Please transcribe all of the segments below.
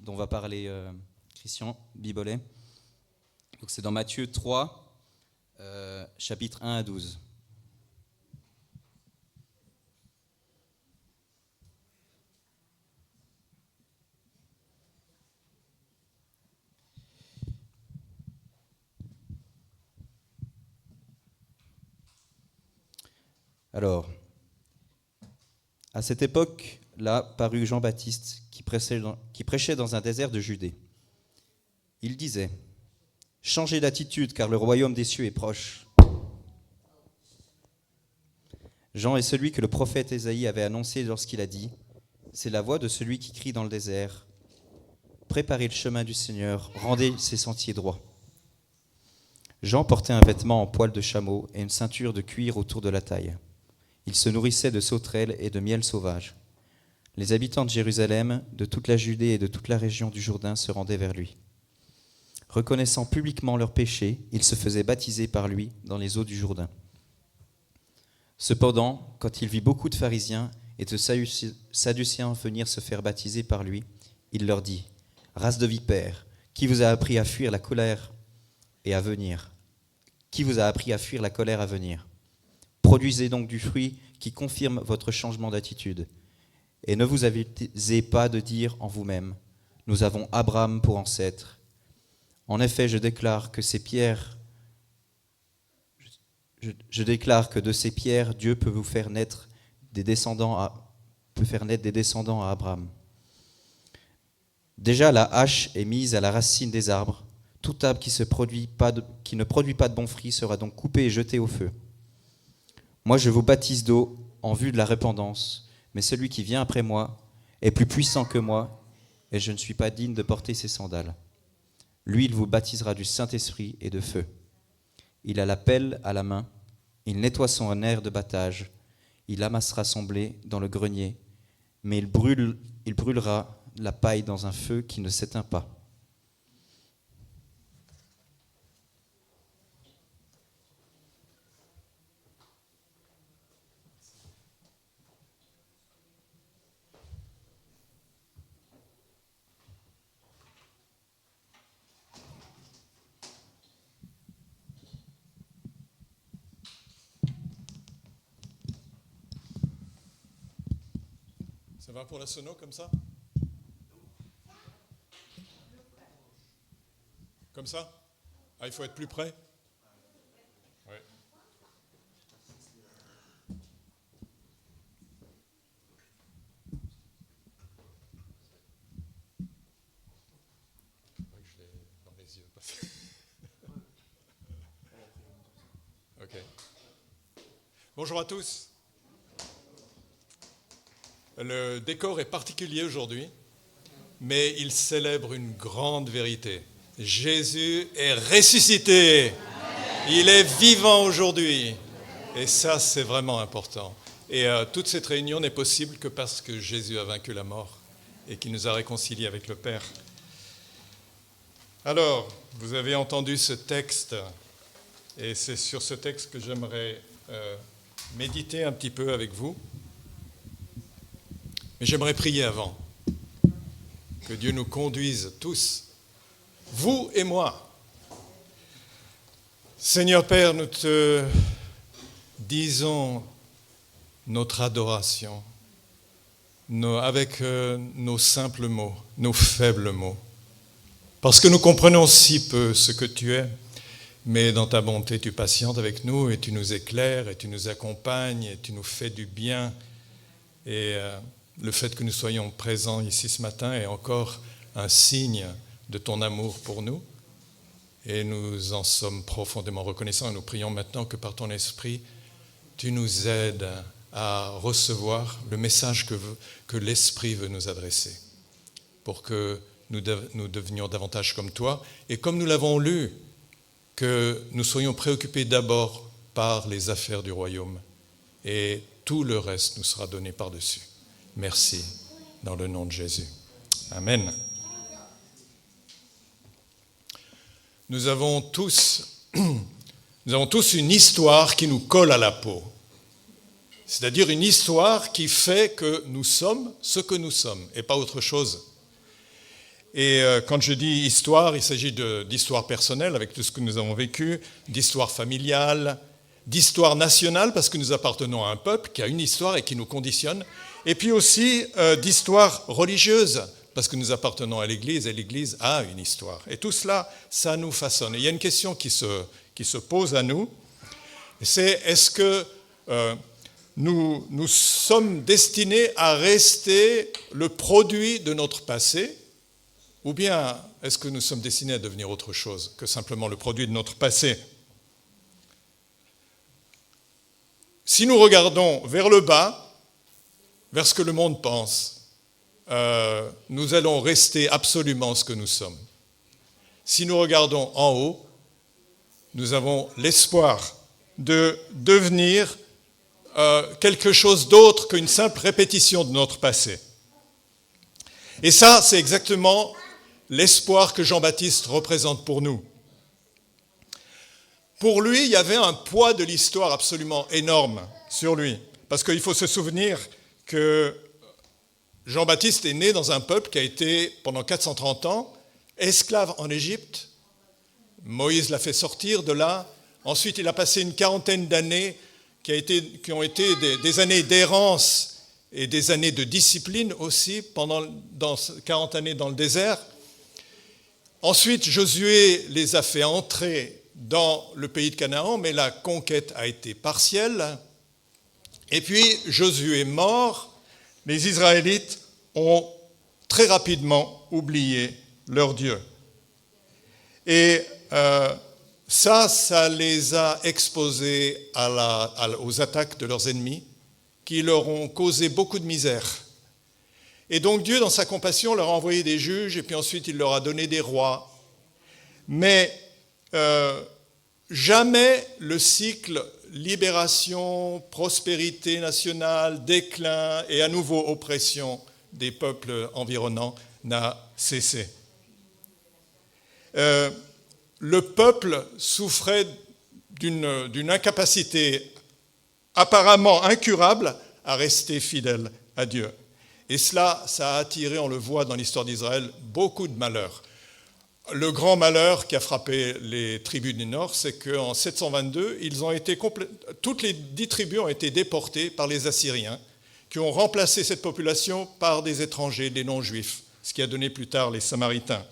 dont va parler Christian Bibolet. Donc c'est dans Matthieu 3, chapitres 1 à 12. Alors, à cette époque-là parut Jean-Baptiste qui prêchait dans un désert de Judée. Il disait : « Changez d'attitude car le royaume des cieux est proche. » Jean est celui que le prophète Ésaïe avait annoncé lorsqu'il a dit : « C'est la voix de celui qui crie dans le désert. Préparez le chemin du Seigneur, rendez ses sentiers droits. » Jean portait un vêtement en poil de chameau et une ceinture de cuir autour de la taille. Il se nourrissait de sauterelles et de miel sauvage. Les habitants de Jérusalem, de toute la Judée et de toute la région du Jourdain se rendaient vers lui. Reconnaissant publiquement leurs péchés, ils se faisaient baptiser par lui dans les eaux du Jourdain. Cependant, quand il vit beaucoup de pharisiens et de sadducéens venir se faire baptiser par lui, il leur dit : « Race de vipères, qui vous a appris à fuir la colère et à venir ? Qui vous a appris à fuir la colère à venir ? Produisez donc du fruit qui confirme votre changement d'attitude. Et ne vous avisez pas de dire en vous-même : nous avons Abraham pour ancêtre. En effet, je déclare que de ces pierres, Dieu peut faire naître des descendants à Abraham. Déjà, la hache est mise à la racine des arbres. Tout arbre qui ne produit pas de bons fruits sera donc coupé et jeté au feu. Moi, je vous baptise d'eau en vue de la repentance, mais celui qui vient après moi est plus puissant que moi, et je ne suis pas digne de porter ses sandales. Lui, il vous baptisera du Saint-Esprit et de feu. Il a la pelle à la main, il nettoie son aire de battage, il amassera son blé dans le grenier, mais il brûlera la paille dans un feu qui ne s'éteint pas. Ça va pour la sono comme ça ? Comme ça ? Ah, il faut être plus près ? Oui. Je l'ai dans les yeux. Ok. Bonjour à tous. Le décor est particulier aujourd'hui, mais il célèbre une grande vérité. Jésus est ressuscité. Il est vivant aujourd'hui. Et ça, c'est vraiment important. Et toute cette réunion n'est possible que parce que Jésus a vaincu la mort et qu'il nous a réconciliés avec le Père. Alors, vous avez entendu ce texte, et c'est sur ce texte que j'aimerais méditer un petit peu avec vous. Mais j'aimerais prier avant, que Dieu nous conduise tous, vous et moi. Seigneur Père, nous te disons notre adoration avec nos simples mots, nos faibles mots, parce que nous comprenons si peu ce que tu es, mais dans ta bonté tu patientes avec nous et tu nous éclaires et tu nous accompagnes et tu nous fais du bien. Et le fait que nous soyons présents ici ce matin est encore un signe de ton amour pour nous. Et nous en sommes profondément reconnaissants. Et nous prions maintenant que par ton esprit, tu nous aides à recevoir le message que l'esprit veut nous adresser, pour que nous devenions davantage comme toi. Et comme nous l'avons lu, que nous soyons préoccupés d'abord par les affaires du royaume. Et tout le reste nous sera donné par-dessus. Merci, dans le nom de Jésus. Amen. Nous avons tous une histoire qui nous colle à la peau. C'est-à-dire une histoire qui fait que nous sommes ce que nous sommes et pas autre chose. Et quand je dis histoire, il s'agit d'histoire personnelle avec tout ce que nous avons vécu, d'histoire familiale, d'histoire nationale parce que nous appartenons à un peuple qui a une histoire et qui nous conditionne, et puis aussi d'histoire religieuse parce que nous appartenons à l'Église et l'Église a une histoire. Et tout cela, ça nous façonne. Et il y a une question qui se pose à nous, c'est est-ce que nous sommes destinés à rester le produit de notre passé, ou bien est-ce que nous sommes destinés à devenir autre chose que simplement le produit de notre passé? Si nous regardons vers le bas, vers ce que le monde pense, nous allons rester absolument ce que nous sommes. Si nous regardons en haut, nous avons l'espoir de devenir quelque chose d'autre qu'une simple répétition de notre passé. Et ça, c'est exactement l'espoir que Jean-Baptiste représente pour nous. Pour lui, il y avait un poids de l'histoire absolument énorme sur lui. Parce qu'il faut se souvenir que Jean-Baptiste est né dans un peuple qui a été, pendant 430 ans, esclave en Égypte. Moïse l'a fait sortir de là. Ensuite, il a passé une quarantaine d'années qui ont été des années d'errance et des années de discipline aussi, dans 40 années dans le désert. Ensuite, Josué les a fait entrer dans le pays de Canaan, mais la conquête a été partielle. Et puis, Josué est mort, les Israélites ont très rapidement oublié leur Dieu. Et ça les a exposés aux attaques de leurs ennemis, qui leur ont causé beaucoup de misère. Et donc Dieu, dans sa compassion, leur a envoyé des juges, et puis ensuite il leur a donné des rois. Mais jamais le cycle libération, prospérité nationale, déclin et à nouveau oppression des peuples environnants n'a cessé. Le peuple souffrait d'une incapacité apparemment incurable à rester fidèle à Dieu. Et cela, ça a attiré, on le voit dans l'histoire d'Israël, beaucoup de malheurs. Le grand malheur qui a frappé les tribus du Nord, c'est qu'en 722, toutes les 10 tribus ont été déportées par les Assyriens, qui ont remplacé cette population par des étrangers, des non-juifs, ce qui a donné plus tard les Samaritains.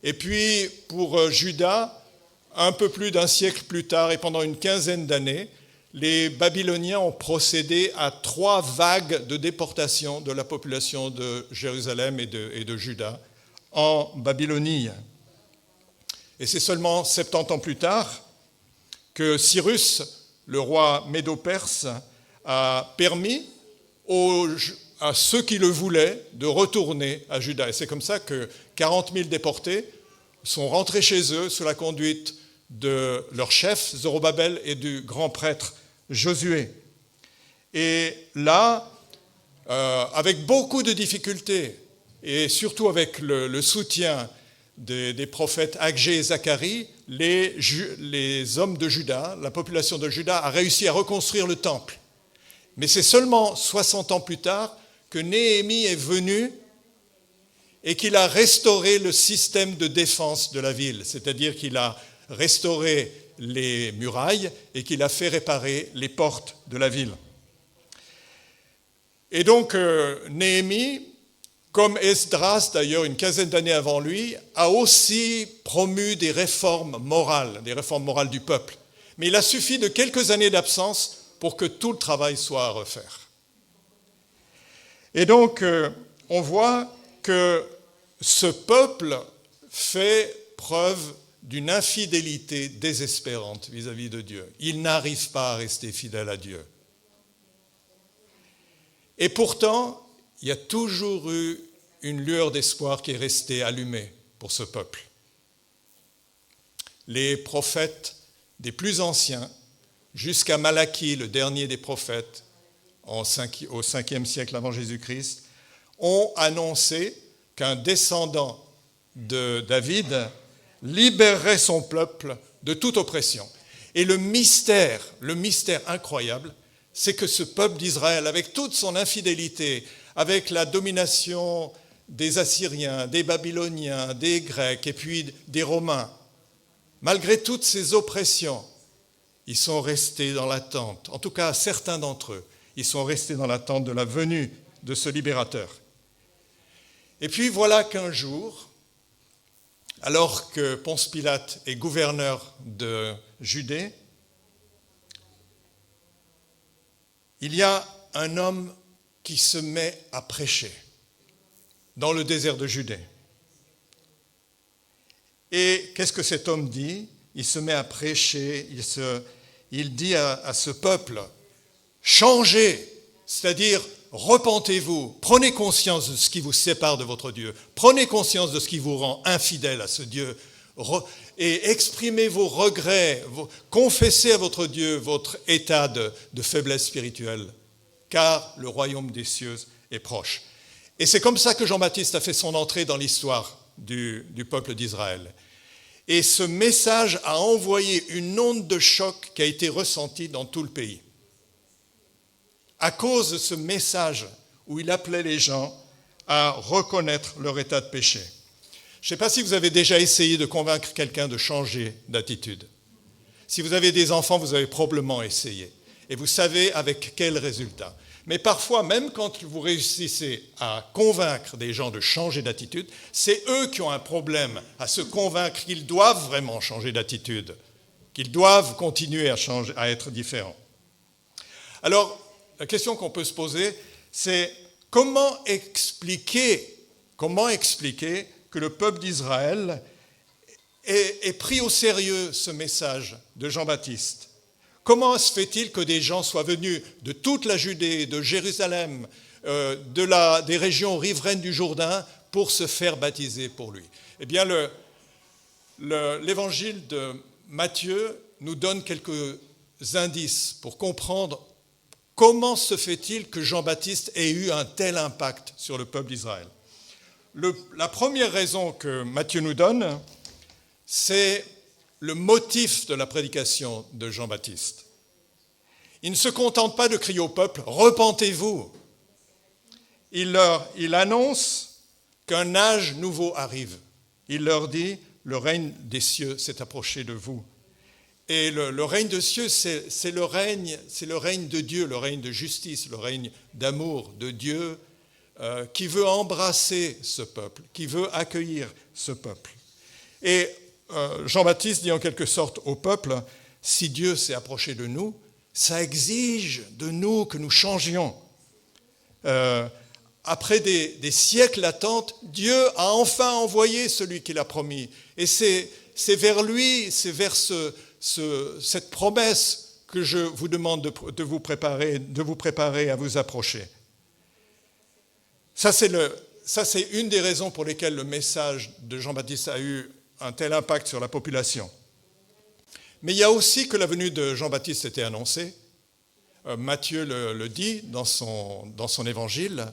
Et puis, pour Juda, un peu plus d'un siècle plus tard, et pendant une quinzaine d'années, les Babyloniens ont procédé à 3 vagues de déportation de la population de Jérusalem et de Juda en Babylonie. Et c'est seulement 70 ans plus tard que Cyrus, le roi médo-perse, a permis à ceux qui le voulaient de retourner à Juda. Et c'est comme ça que 40 000 déportés sont rentrés chez eux sous la conduite de leur chef, Zorobabel, et du grand prêtre Josué. Et là, avec beaucoup de difficultés, et surtout avec le soutien des prophètes Agé et Zacharie, les hommes de Juda, la population de Juda, a réussi à reconstruire le temple. Mais c'est seulement 60 ans plus tard que Néhémie est venu et qu'il a restauré le système de défense de la ville, c'est-à-dire qu'il a restauré les murailles et qu'il a fait réparer les portes de la ville. Et donc Néhémie, comme Esdras d'ailleurs une quinzaine d'années avant lui, a aussi promu des réformes morales du peuple. Mais il a suffi de quelques années d'absence pour que tout le travail soit à refaire. Et donc on voit que ce peuple fait preuve d'une infidélité désespérante vis-à-vis de Dieu. Il n'arrive pas à rester fidèle à Dieu. Et pourtant, il y a toujours eu une lueur d'espoir qui est restée allumée pour ce peuple. Les prophètes des plus anciens, jusqu'à Malachie, le dernier des prophètes, au 5e siècle avant Jésus-Christ, ont annoncé qu'un descendant de David libérerait son peuple de toute oppression. Et le mystère incroyable, c'est que ce peuple d'Israël, avec toute son infidélité, avec la domination des Assyriens, des Babyloniens, des Grecs et puis des Romains. Malgré toutes ces oppressions, ils sont restés dans l'attente, en tout cas certains d'entre eux, ils sont restés dans l'attente de la venue de ce libérateur. Et puis voilà qu'un jour, alors que Ponce Pilate est gouverneur de Judée, il y a un homme qui se met à prêcher dans le désert de Judée. Et qu'est-ce que cet homme dit ? Il se met à prêcher, il dit à ce peuple, changez, c'est-à-dire repentez-vous, prenez conscience de ce qui vous sépare de votre Dieu, prenez conscience de ce qui vous rend infidèle à ce Dieu, et exprimez vos regrets, confessez à votre Dieu votre état de faiblesse spirituelle, car le royaume des cieux est proche. Et c'est comme ça que Jean-Baptiste a fait son entrée dans l'histoire du peuple d'Israël. Et ce message a envoyé une onde de choc qui a été ressentie dans tout le pays. À cause de ce message où il appelait les gens à reconnaître leur état de péché. Je ne sais pas si vous avez déjà essayé de convaincre quelqu'un de changer d'attitude. Si vous avez des enfants, vous avez probablement essayé. Et vous savez avec quel résultat. Mais parfois, même quand vous réussissez à convaincre des gens de changer d'attitude, c'est eux qui ont un problème à se convaincre qu'ils doivent vraiment changer d'attitude, qu'ils doivent continuer à être différents. Alors, la question qu'on peut se poser, c'est comment expliquer que le peuple d'Israël ait pris au sérieux ce message de Jean-Baptiste ? Comment se fait-il que des gens soient venus de toute la Judée, de Jérusalem, des régions riveraines du Jourdain pour se faire baptiser pour lui ? Eh bien, l'évangile de Matthieu nous donne quelques indices pour comprendre comment se fait-il que Jean-Baptiste ait eu un tel impact sur le peuple d'Israël. La première raison que Matthieu nous donne, c'est le motif de la prédication de Jean-Baptiste. Il ne se contente pas de crier au peuple « Repentez-vous ». Il annonce qu'un âge nouveau arrive. Il leur dit « Le règne des cieux s'est approché de vous ». Et le règne des cieux, c'est le règne de Dieu, le règne de justice, le règne d'amour de Dieu qui veut embrasser ce peuple, qui veut accueillir ce peuple. Et Jean-Baptiste dit en quelque sorte au peuple, si Dieu s'est approché de nous, ça exige de nous que nous changions. Après des siècles d'attente, Dieu a enfin envoyé celui qu'il a promis. Et c'est vers lui, c'est vers cette promesse que je vous demande de vous préparer à vous approcher. Ça, c'est une des raisons pour lesquelles le message de Jean-Baptiste a eu un tel impact sur la population. Mais il y a aussi que la venue de Jean-Baptiste était annoncée. Matthieu le dit dans son évangile.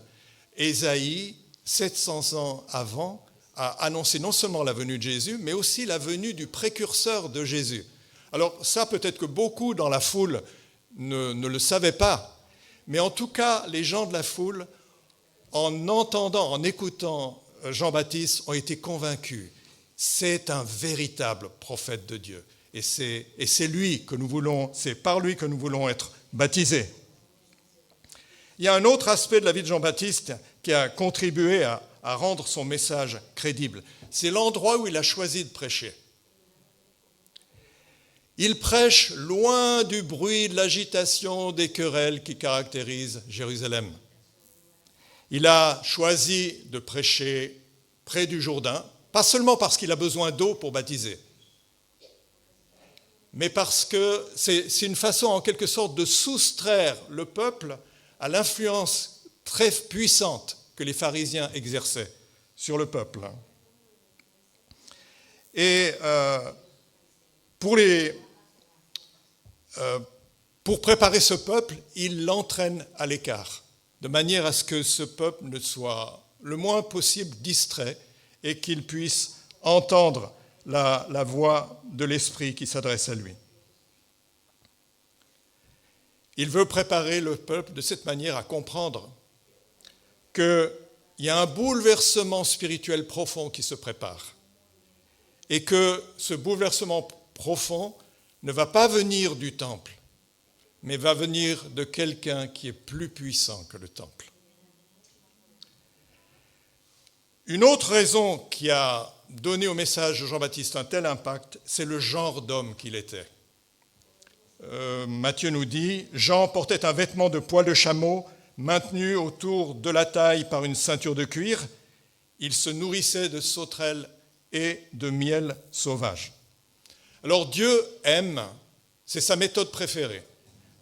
Ésaïe, 700 ans avant, a annoncé non seulement la venue de Jésus, mais aussi la venue du précurseur de Jésus. Alors ça, peut-être que beaucoup dans la foule ne le savaient pas, mais en tout cas, les gens de la foule, en entendant, en écoutant Jean-Baptiste, ont été convaincus. C'est un véritable prophète de Dieu. Et c'est par lui que nous voulons être baptisés. Il y a un autre aspect de la vie de Jean-Baptiste qui a contribué à rendre son message crédible. C'est l'endroit où il a choisi de prêcher. Il prêche loin du bruit, de l'agitation, des querelles qui caractérisent Jérusalem. Il a choisi de prêcher près du Jourdain, pas seulement parce qu'il a besoin d'eau pour baptiser, mais parce que c'est une façon en quelque sorte de soustraire le peuple à l'influence très puissante que les pharisiens exerçaient sur le peuple. Et pour préparer ce peuple, il l'entraîne à l'écart, de manière à ce que ce peuple ne soit le moins possible distrait et qu'il puisse entendre la voix de l'Esprit qui s'adresse à lui. Il veut préparer le peuple de cette manière à comprendre qu'il il y a un bouleversement spirituel profond qui se prépare. Et que ce bouleversement profond ne va pas venir du temple, mais va venir de quelqu'un qui est plus puissant que le temple. Une autre raison qui a donné au message de Jean-Baptiste un tel impact, c'est le genre d'homme qu'il était. Matthieu nous dit « Jean portait un vêtement de poil de chameau maintenu autour de la taille par une ceinture de cuir. Il se nourrissait de sauterelles et de miel sauvage. » Alors Dieu aime, c'est sa méthode préférée.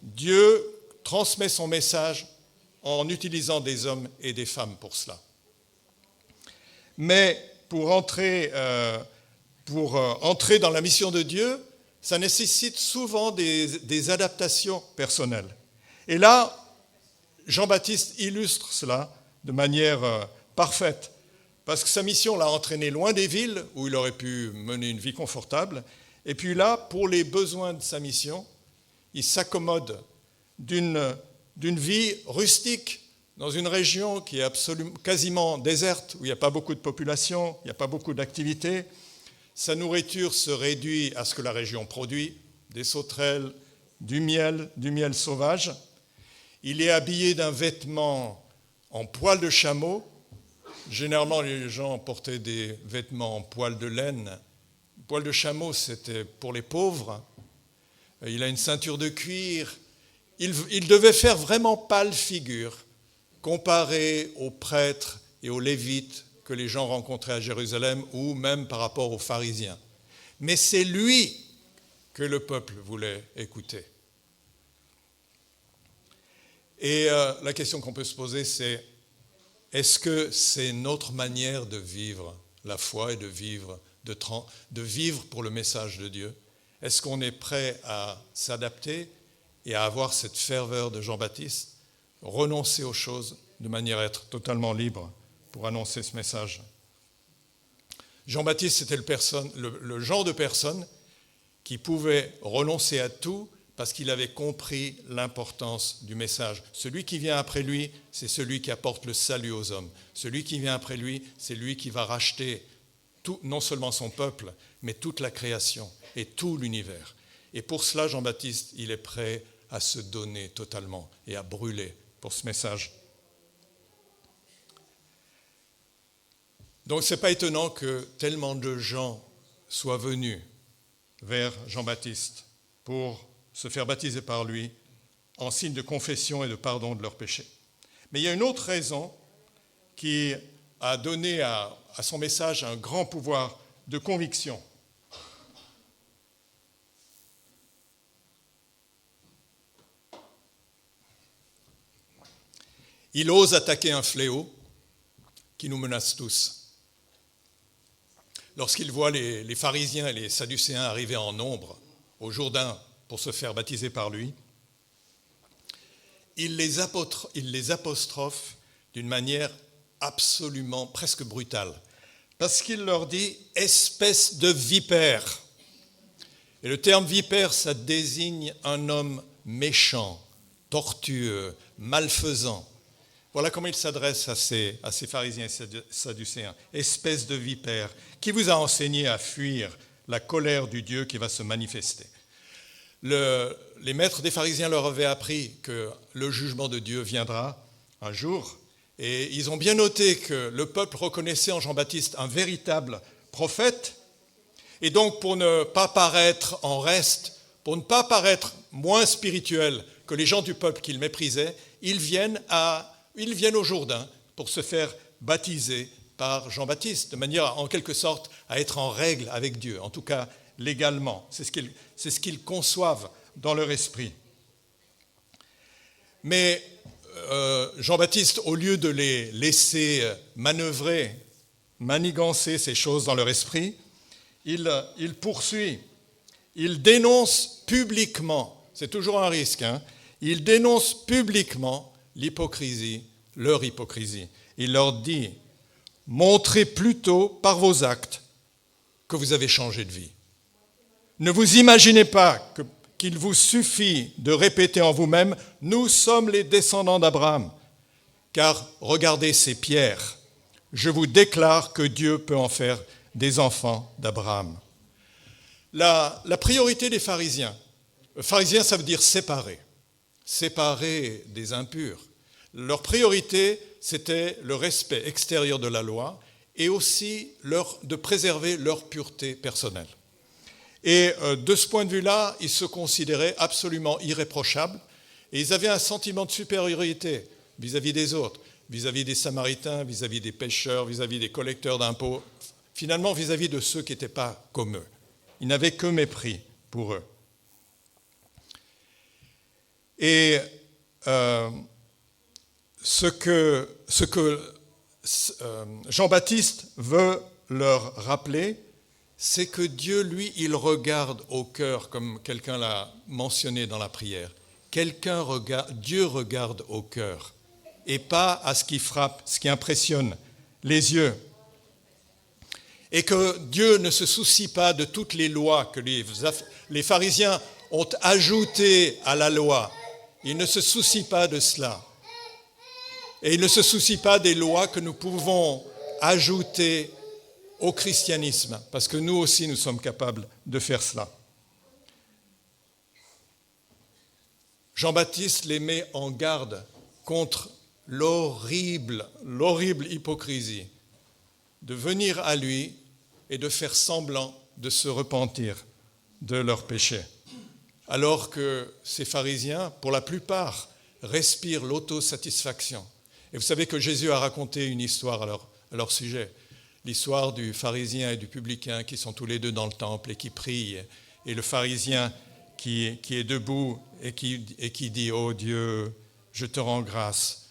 Dieu transmet son message en utilisant des hommes et des femmes pour cela. Mais pour entrer dans la mission de Dieu, ça nécessite souvent des adaptations personnelles. Et là, Jean-Baptiste illustre cela de manière parfaite, parce que sa mission l'a entraîné loin des villes où il aurait pu mener une vie confortable. Et puis là, pour les besoins de sa mission, il s'accommode d'une vie rustique dans une région qui est quasiment déserte, où il n'y a pas beaucoup de population, il n'y a pas beaucoup d'activités. Sa nourriture se réduit à ce que la région produit, des sauterelles, du miel sauvage. Il est habillé d'un vêtement en poil de chameau. Généralement, les gens portaient des vêtements en poil de laine. Le poil de chameau, c'était pour les pauvres. Il a une ceinture de cuir. Il devait faire vraiment pâle figure comparé aux prêtres et aux lévites que les gens rencontraient à Jérusalem ou même par rapport aux pharisiens. Mais c'est lui que le peuple voulait écouter. Et la question qu'on peut se poser, c'est est-ce que c'est notre manière de vivre la foi et de vivre pour le message de Dieu? Est-ce qu'on est prêt à s'adapter et à avoir cette ferveur de Jean-Baptiste, renoncer aux choses de manière à être totalement libre pour annoncer ce message? Jean-Baptiste, c'était le genre de personne qui pouvait renoncer à tout parce qu'il avait compris l'importance du message. Celui qui vient après lui, c'est celui qui apporte le salut aux hommes. Celui qui vient après lui, c'est lui qui va racheter non seulement son peuple, mais toute la création et tout l'univers. Et pour cela, Jean-Baptiste, il est prêt à se donner totalement et à brûler pour ce message. Donc ce n'est pas étonnant que tellement de gens soient venus vers Jean-Baptiste pour se faire baptiser par lui en signe de confession et de pardon de leurs péchés. Mais il y a une autre raison qui a donné à son message un grand pouvoir de conviction. Il ose attaquer un fléau qui nous menace tous. Lorsqu'il voit les pharisiens et les sadducéens arriver en nombre au Jourdain pour se faire baptiser par lui, il les apostrophe d'une manière absolument presque brutale, parce qu'il leur dit « espèce de vipère ». Et le terme vipère, ça désigne un homme méchant, tortueux, malfaisant. Voilà comment il s'adresse à ces pharisiens et sadducéens. Espèce de vipère, qui vous a enseigné à fuir la colère du Dieu qui va se manifester. Les maîtres des pharisiens leur avaient appris que le jugement de Dieu viendra un jour, et ils ont bien noté que le peuple reconnaissait en Jean-Baptiste un véritable prophète, et donc pour ne pas paraître en reste, pour ne pas paraître moins spirituel que les gens du peuple qu'ils méprisaient, ils viennent au Jourdain pour se faire baptiser par Jean-Baptiste, de manière en quelque sorte à être en règle avec Dieu, en tout cas légalement. C'est ce qu'ils conçoivent dans leur esprit. Mais Jean-Baptiste, au lieu de les laisser manœuvrer, manigancer ces choses dans leur esprit, il poursuit, il dénonce publiquement, c'est toujours un risque, il dénonce publiquement l'hypocrisie, leur hypocrisie. Il leur dit « Montrez plutôt par vos actes que vous avez changé de vie. Ne vous imaginez pas qu'il vous suffit de répéter en vous-même « Nous sommes les descendants d'Abraham ». Car regardez ces pierres, je vous déclare que Dieu peut en faire des enfants d'Abraham. La priorité des pharisiens, ça veut dire séparer des impurs. Leur priorité, c'était le respect extérieur de la loi et aussi de préserver leur pureté personnelle. Et de ce point de vue-là, ils se considéraient absolument irréprochables et ils avaient un sentiment de supériorité vis-à-vis des autres, vis-à-vis des Samaritains, vis-à-vis des pêcheurs, vis-à-vis des collecteurs d'impôts, finalement vis-à-vis de ceux qui n'étaient pas comme eux. Ils n'avaient que mépris pour eux. Et ce que Jean-Baptiste veut leur rappeler, c'est que Dieu, lui, il regarde au cœur, comme quelqu'un l'a mentionné dans la prière. Dieu regarde au cœur, et pas à ce qui frappe, ce qui impressionne les yeux. Et que Dieu ne se soucie pas de toutes les lois que les pharisiens ont ajoutées à la loi. Il ne se soucie pas de cela. Et il ne se soucie pas des lois que nous pouvons ajouter au christianisme, parce que nous aussi, nous sommes capables de faire cela. Jean-Baptiste les met en garde contre l'horrible hypocrisie de venir à lui et de faire semblant de se repentir de leurs péchés. Alors que ces pharisiens, pour la plupart, respirent l'autosatisfaction. Et vous savez que Jésus a raconté une histoire à leur sujet, l'histoire du pharisien et du publicain qui sont tous les deux dans le temple et qui prient, et le pharisien qui est debout et qui dit « Oh Dieu, je te rends grâce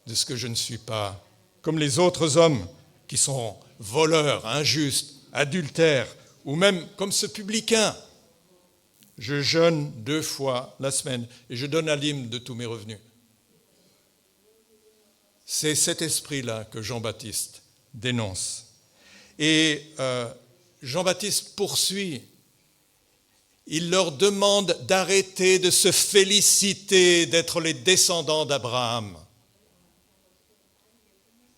de ce que je ne suis pas », comme les autres hommes qui sont voleurs, injustes, adultères, ou même comme ce publicain. Je jeûne 2 fois la semaine et je donne la dîme de tous mes revenus. C'est cet esprit-là que Jean-Baptiste dénonce. Et Jean-Baptiste poursuit. Il leur demande d'arrêter de se féliciter d'être les descendants d'Abraham.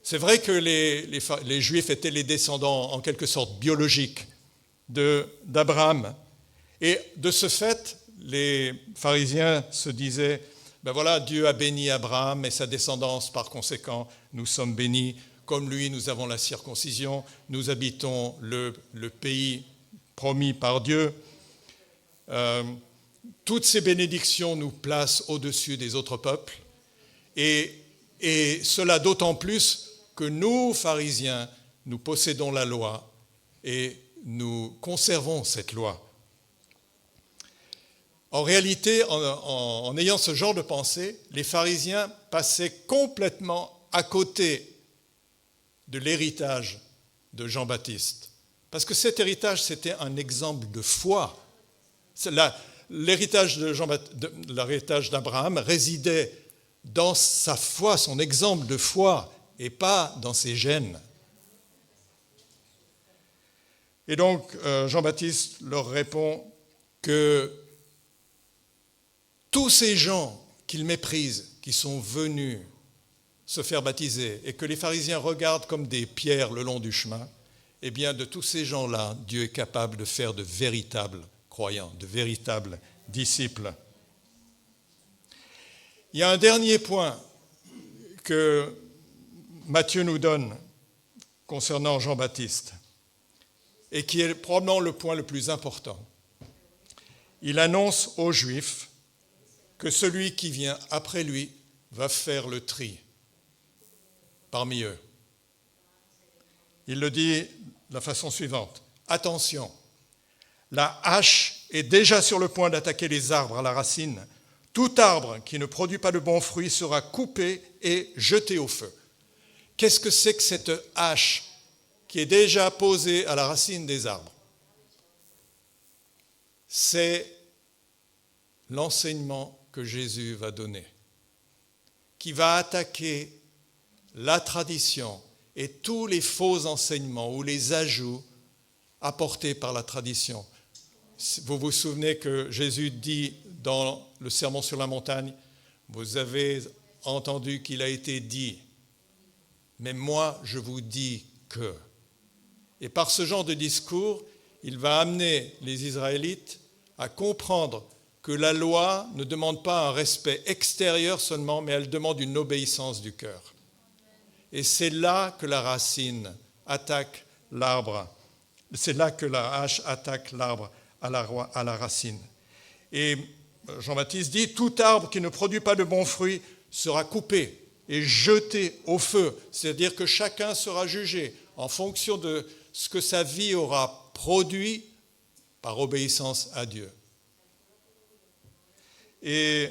C'est vrai que les Juifs étaient les descendants en quelque sorte biologiques d'Abraham. Et de ce fait, les pharisiens se disaient, ben voilà, Dieu a béni Abraham et sa descendance, par conséquent, nous sommes bénis. Comme lui, nous avons la circoncision, nous habitons le pays promis par Dieu. Toutes ces bénédictions nous placent au-dessus des autres peuples. Et cela d'autant plus que nous, pharisiens, nous possédons la loi et nous conservons cette loi. En réalité, en ayant ce genre de pensée, les pharisiens passaient complètement à côté de l'héritage de Jean-Baptiste. Parce que cet héritage, c'était un exemple de foi. L'héritage d'Abraham résidait dans sa foi, son exemple de foi, et pas dans ses gènes. Et donc, Jean-Baptiste leur répond que tous ces gens qu'ils méprisent, qui sont venus se faire baptiser, et que les pharisiens regardent comme des pierres le long du chemin, eh bien, de tous ces gens-là, Dieu est capable de faire de véritables croyants, de véritables disciples. Il y a un dernier point que Matthieu nous donne concernant Jean-Baptiste, et qui est probablement le point le plus important. Il annonce aux Juifs que celui qui vient après lui va faire le tri parmi eux. Il le dit de la façon suivante. Attention, la hache est déjà sur le point d'attaquer les arbres à la racine. Tout arbre qui ne produit pas de bons fruits sera coupé et jeté au feu. Qu'est-ce que c'est que cette hache qui est déjà posée à la racine des arbres? C'est l'enseignement que Jésus va donner, qui va attaquer la tradition et tous les faux enseignements ou les ajouts apportés par la tradition. Vous vous souvenez que Jésus dit dans le Sermon sur la montagne, vous avez entendu qu'il a été dit. mais moi je vous dis que. Et par ce genre de discours, il va amener les Israélites à comprendre que la loi ne demande pas un respect extérieur seulement, mais elle demande une obéissance du cœur. Et c'est là que la racine attaque l'arbre. C'est là que la hache attaque l'arbre à la racine. Et Jean-Baptiste dit, tout arbre qui ne produit pas de bons fruits sera coupé et jeté au feu. C'est-à-dire que chacun sera jugé en fonction de ce que sa vie aura produit par obéissance à Dieu. Et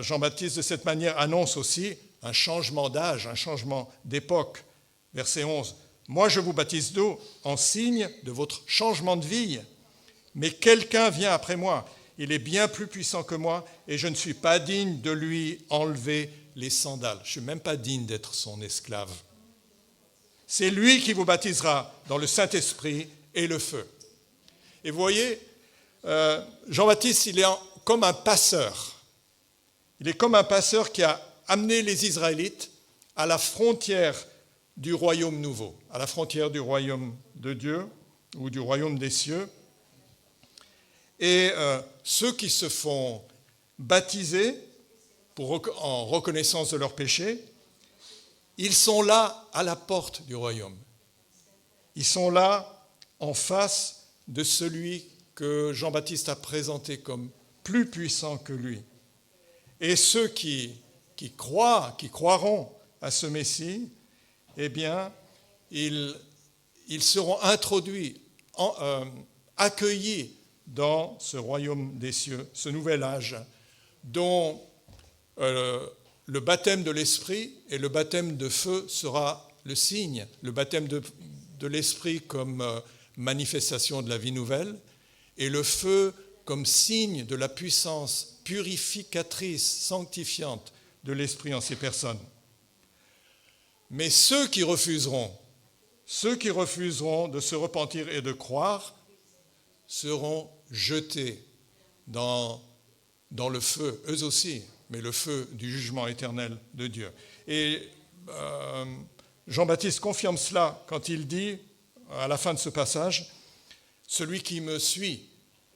Jean-Baptiste, de cette manière, annonce aussi un changement d'âge, un changement d'époque. Verset 11. « Moi, je vous baptise d'eau en signe de votre changement de vie, mais quelqu'un vient après moi. Il est bien plus puissant que moi et je ne suis pas digne de lui enlever les sandales. » Je ne suis même pas digne d'être son esclave. C'est lui qui vous baptisera dans le Saint-Esprit et le feu. Et vous voyez, Jean-Baptiste, il est comme un passeur. Il est comme un passeur qui a amené les Israélites à la frontière du royaume nouveau, à la frontière du royaume de Dieu ou du royaume des cieux. Et ceux qui se font baptiser en reconnaissance de leurs péchés, ils sont là à la porte du royaume. Ils sont là en face de celui que Jean-Baptiste a présenté comme plus puissant que lui. Et ceux qui croiront à ce Messie, eh bien, ils seront introduits, accueillis dans ce royaume des cieux, ce nouvel âge, dont le baptême de l'Esprit et le baptême de feu sera le signe. Le baptême de l'Esprit comme manifestation de la vie nouvelle et le feu comme signe de la puissance purificatrice, sanctifiante de l'Esprit en ces personnes. Mais ceux qui refuseront de se repentir et de croire seront jetés dans le feu, eux aussi, mais le feu du jugement éternel de Dieu. Et Jean-Baptiste confirme cela quand il dit, à la fin de ce passage, « Celui qui me suit,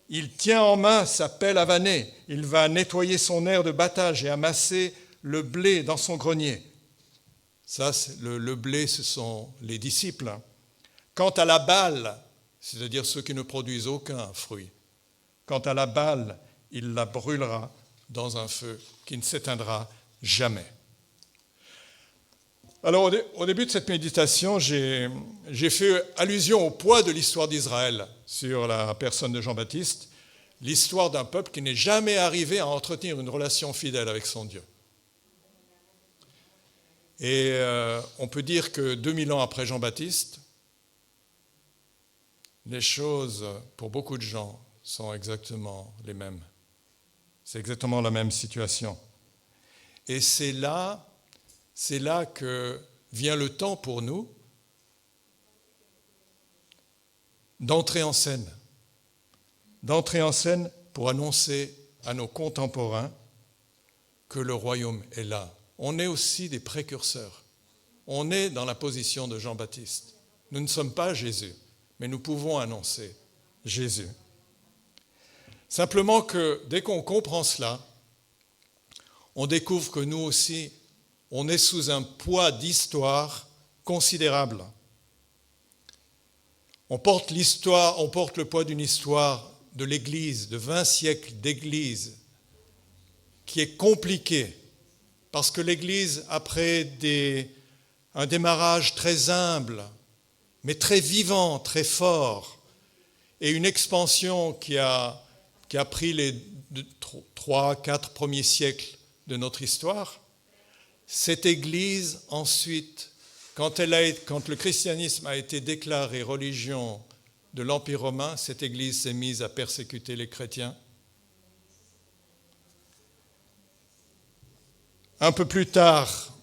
il tient en main sa pelle à vanner, il va nettoyer son aire de battage et amasser le blé dans son grenier. » Ça, le blé, ce sont les disciples. Quant à la balle, c'est-à-dire ceux qui ne produisent aucun fruit, quant à la balle, il la brûlera dans un feu qui ne s'éteindra jamais. Alors, au début de cette méditation, j'ai fait allusion au poids de l'histoire d'Israël sur la personne de Jean-Baptiste, l'histoire d'un peuple qui n'est jamais arrivé à entretenir une relation fidèle avec son Dieu. Et on peut dire que 2000 ans après Jean-Baptiste, les choses, pour beaucoup de gens, sont exactement les mêmes. C'est exactement la même situation. Et c'est là que vient le temps pour nous d'entrer en scène pour annoncer à nos contemporains que le royaume est là. On est aussi des précurseurs. On est dans la position de Jean-Baptiste. Nous ne sommes pas Jésus, mais nous pouvons annoncer Jésus. Simplement que dès qu'on comprend cela, on découvre que nous aussi, on est sous un poids d'histoire considérable. On porte le poids d'une histoire de l'Église, de 20 siècles d'Église, qui est compliquée, parce que l'Église, après un démarrage très humble, mais très vivant, très fort, et une expansion qui a pris les 3-4 premiers siècles de notre histoire, cette Église, ensuite, quand le christianisme a été déclaré religion de l'Empire romain, cette Église s'est mise à persécuter les chrétiens. Un peu plus tard,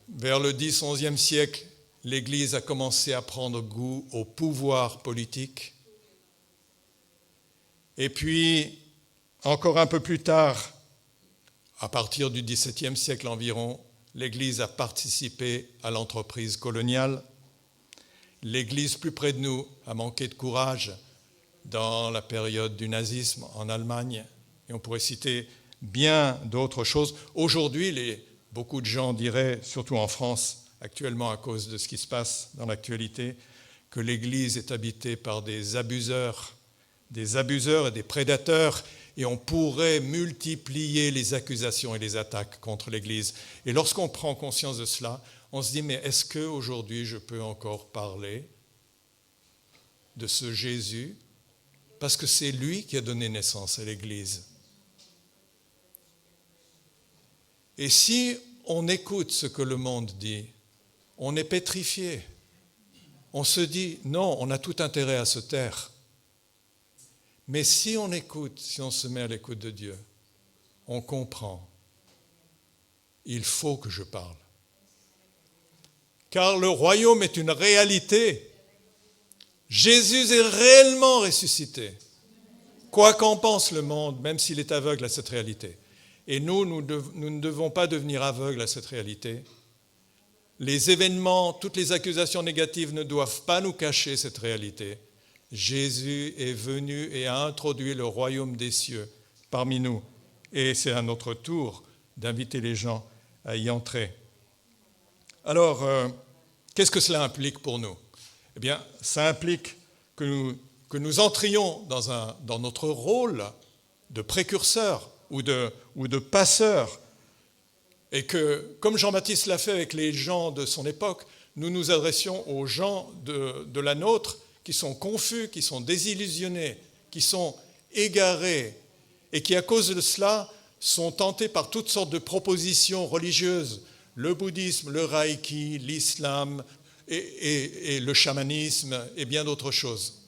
vers le 10-11e siècle, l'Église a commencé à prendre goût au pouvoir politique. Et puis, encore un peu plus tard, à partir du XVIIe siècle environ, l'Église a participé à l'entreprise coloniale. L'Église plus près de nous a manqué de courage dans la période du nazisme en Allemagne. Et on pourrait citer bien d'autres choses. Aujourd'hui, beaucoup de gens diraient, surtout en France, actuellement à cause de ce qui se passe dans l'actualité, que l'Église est habitée par des abuseurs et des prédateurs, et on pourrait multiplier les accusations et les attaques contre l'Église. Et lorsqu'on prend conscience de cela, on se dit, mais est-ce qu'aujourd'hui je peux encore parler de ce Jésus? Parce que c'est lui qui a donné naissance à l'Église. Et si on écoute ce que le monde dit, on est pétrifié. On se dit, non, on a tout intérêt à se taire. Mais si on écoute, si on se met à l'écoute de Dieu, on comprend. Il faut que je parle. Car le royaume est une réalité. Jésus est réellement ressuscité. Quoi qu'en pense le monde, même s'il est aveugle à cette réalité. Et nous ne devons pas devenir aveugles à cette réalité. Les événements, toutes les accusations négatives ne doivent pas nous cacher cette réalité. Jésus est venu et a introduit le royaume des cieux parmi nous. Et c'est à notre tour d'inviter les gens à y entrer. Alors, qu'est-ce que cela implique pour nous? Eh bien, ça implique que nous entrions dans notre rôle de précurseur ou de passeur. Et que, comme Jean-Baptiste l'a fait avec les gens de son époque, nous nous adressions aux gens de la nôtre qui sont confus, qui sont désillusionnés, qui sont égarés et qui, à cause de cela, sont tentés par toutes sortes de propositions religieuses, le bouddhisme, le reiki, l'islam et le chamanisme et bien d'autres choses.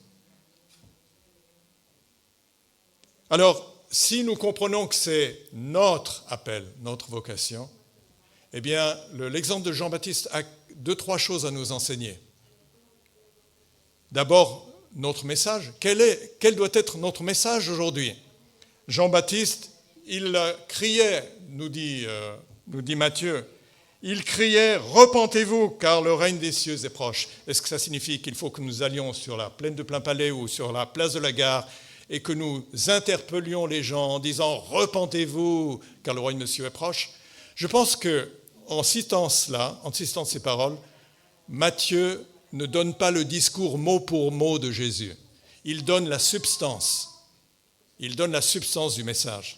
Alors, si nous comprenons que c'est notre appel, notre vocation, eh bien, l'exemple de Jean-Baptiste a 2-3 choses à nous enseigner. D'abord, notre message. Quel doit être notre message aujourd'hui? Jean-Baptiste, il criait, nous dit Matthieu, il criait « Repentez-vous, car le règne des cieux est proche ». Est-ce que ça signifie qu'il faut que nous allions sur la plaine de Plainpalais ou sur la place de la Gare et que nous interpellions les gens en disant « Repentez-vous, car le royaume des cieux est proche ». Je pense qu'en citant cela, en citant ces paroles, Matthieu ne donne pas le discours mot pour mot de Jésus. Il donne la substance. Il donne la substance du message.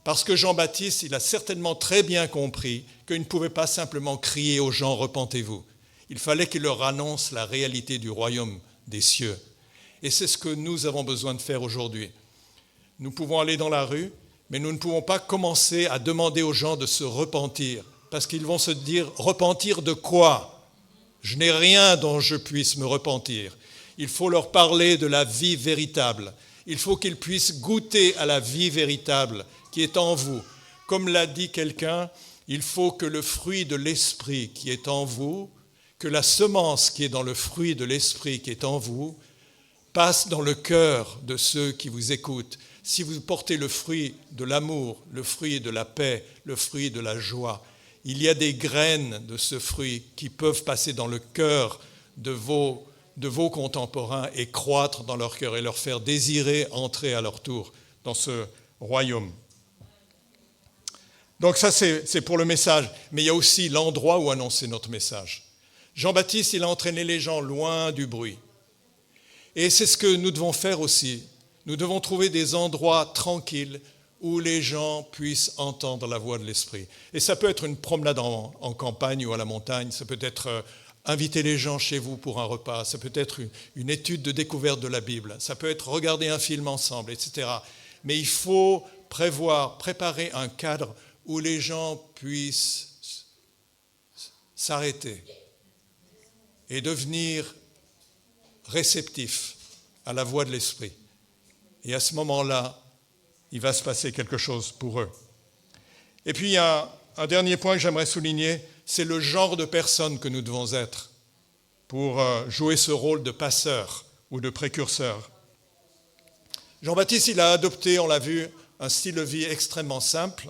Parce que Jean-Baptiste, il a certainement très bien compris qu'il ne pouvait pas simplement crier aux gens « Repentez-vous ». Il fallait qu'il leur annonce la réalité du royaume des cieux. Et c'est ce que nous avons besoin de faire aujourd'hui. Nous pouvons aller dans la rue, mais nous ne pouvons pas commencer à demander aux gens de se repentir. Parce qu'ils vont se dire « Repentir de quoi ? Je n'ai rien dont je puisse me repentir. » Il faut leur parler de la vie véritable. Il faut qu'ils puissent goûter à la vie véritable qui est en vous. Comme l'a dit quelqu'un, il faut que le fruit de l'esprit qui est en vous, que la semence qui est dans le fruit de l'esprit qui est en vous, passe dans le cœur de ceux qui vous écoutent. Si vous portez le fruit de l'amour, le fruit de la paix, le fruit de la joie, il y a des graines de ce fruit qui peuvent passer dans le cœur de vos contemporains et croître dans leur cœur et leur faire désirer entrer à leur tour dans ce royaume. Donc ça, c'est pour le message. Mais il y a aussi l'endroit où annoncer notre message. Jean-Baptiste, il a entraîné les gens loin du bruit. Et c'est ce que nous devons faire aussi. Nous devons trouver des endroits tranquilles où les gens puissent entendre la voix de l'Esprit. Et ça peut être une promenade en campagne ou à la montagne, ça peut être inviter les gens chez vous pour un repas, ça peut être une étude de découverte de la Bible, ça peut être regarder un film ensemble, etc. Mais il faut préparer un cadre où les gens puissent s'arrêter et devenir réceptifs à la voix de l'Esprit. Et à ce moment-là, il va se passer quelque chose pour eux. Et puis, il y a un dernier point que j'aimerais souligner, c'est le genre de personnes que nous devons être pour jouer ce rôle de passeur ou de précurseur. Jean-Baptiste, il a adopté, on l'a vu, un style de vie extrêmement simple.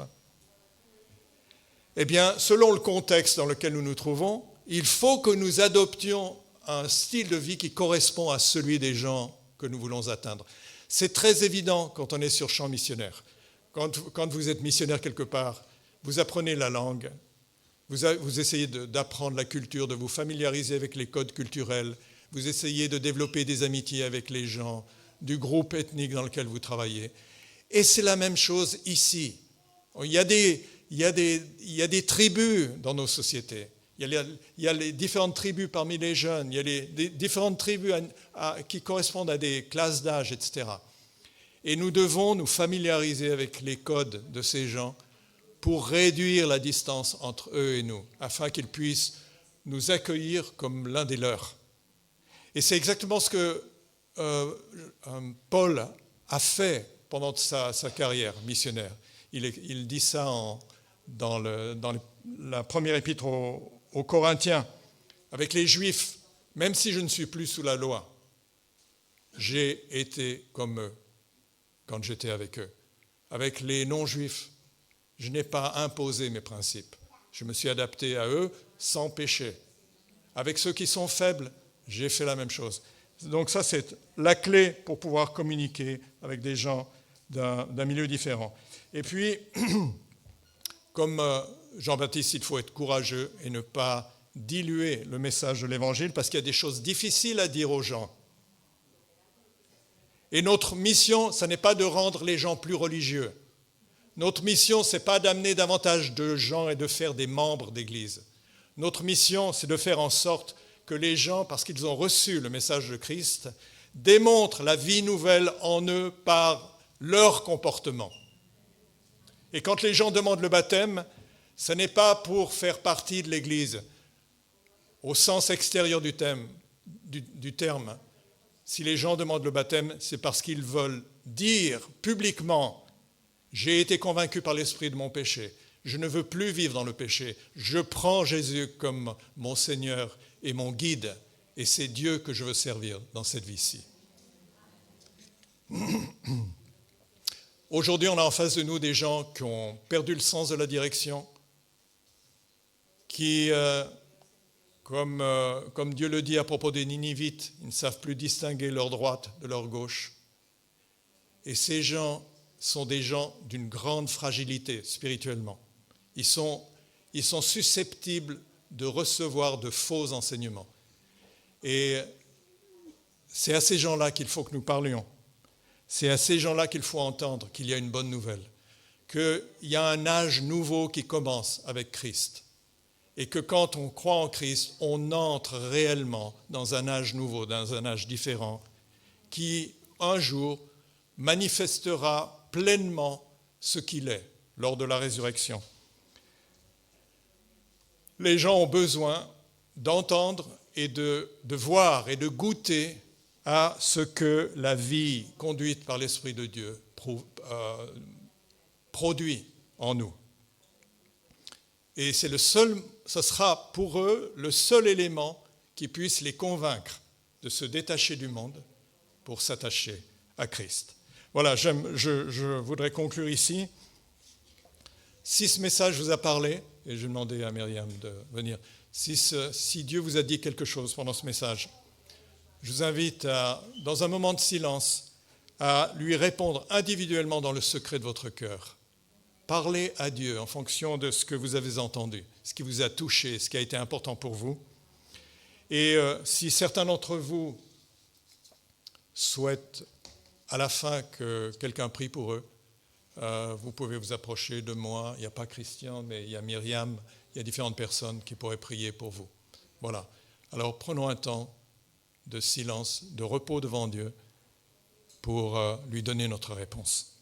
Eh bien, selon le contexte dans lequel nous nous trouvons, il faut que nous adoptions un style de vie qui correspond à celui des gens que nous voulons atteindre. C'est très évident quand on est sur champ missionnaire. Quand vous êtes missionnaire quelque part, vous apprenez la langue, vous essayez d'apprendre la culture, de vous familiariser avec les codes culturels, vous essayez de développer des amitiés avec les gens du groupe ethnique dans lequel vous travaillez. Et c'est la même chose ici. Il y a des tribus dans nos sociétés. Il y a les différentes tribus parmi les jeunes, il y a des différentes tribus qui correspondent à des classes d'âge, etc. Et nous devons nous familiariser avec les codes de ces gens pour réduire la distance entre eux et nous, afin qu'ils puissent nous accueillir comme l'un des leurs. Et c'est exactement ce que Paul a fait pendant sa carrière missionnaire. Il dit ça dans la première épître aux Corinthiens. Avec les Juifs, même si je ne suis plus sous la loi, j'ai été comme eux quand j'étais avec eux. Avec les non-juifs, je n'ai pas imposé mes principes. Je me suis adapté à eux sans péché. Avec ceux qui sont faibles, j'ai fait la même chose. Donc ça, c'est la clé pour pouvoir communiquer avec des gens d'un milieu différent. Et puis, comme Jean-Baptiste, il faut être courageux et ne pas diluer le message de l'Évangile parce qu'il y a des choses difficiles à dire aux gens. Et notre mission, ce n'est pas de rendre les gens plus religieux. Notre mission, ce n'est pas d'amener davantage de gens et de faire des membres d'Église. Notre mission, c'est de faire en sorte que les gens, parce qu'ils ont reçu le message de Christ, démontrent la vie nouvelle en eux par leur comportement. Et quand les gens demandent le baptême, ce n'est pas pour faire partie de l'Église, au sens extérieur du terme. Si les gens demandent le baptême, c'est parce qu'ils veulent dire publiquement « J'ai été convaincu par l'Esprit de mon péché. Je ne veux plus vivre dans le péché. Je prends Jésus comme mon Seigneur et mon guide. Et c'est Dieu que je veux servir dans cette vie-ci. » Aujourd'hui, on a en face de nous des gens qui ont perdu le sens de la direction, qui, comme Dieu le dit à propos des Ninivites, ils ne savent plus distinguer leur droite de leur gauche. Et ces gens sont des gens d'une grande fragilité spirituellement. Ils sont susceptibles de recevoir de faux enseignements. Et c'est à ces gens-là qu'il faut que nous parlions. C'est à ces gens-là qu'il faut entendre qu'il y a une bonne nouvelle, qu'il y a un âge nouveau qui commence avec Christ. Et que quand on croit en Christ, on entre réellement dans un âge nouveau, dans un âge différent, qui un jour manifestera pleinement ce qu'il est lors de la résurrection. Les gens ont besoin d'entendre et de voir et de goûter à ce que la vie conduite par l'Esprit de Dieu produit en nous. Et ce sera pour eux le seul élément qui puisse les convaincre de se détacher du monde pour s'attacher à Christ. Voilà, je voudrais conclure ici. Si ce message vous a parlé, et je vais demander à Myriam de venir, si Dieu vous a dit quelque chose pendant ce message, je vous invite, dans un moment de silence, à lui répondre individuellement dans le secret de votre cœur. Parlez à Dieu en fonction de ce que vous avez entendu, ce qui vous a touché, ce qui a été important pour vous. Et si certains d'entre vous souhaitent à la fin que quelqu'un prie pour eux, vous pouvez vous approcher de moi. Il n'y a pas Christian, mais il y a Myriam, il y a différentes personnes qui pourraient prier pour vous. Voilà. Alors prenons un temps de silence, de repos devant Dieu pour lui donner notre réponse.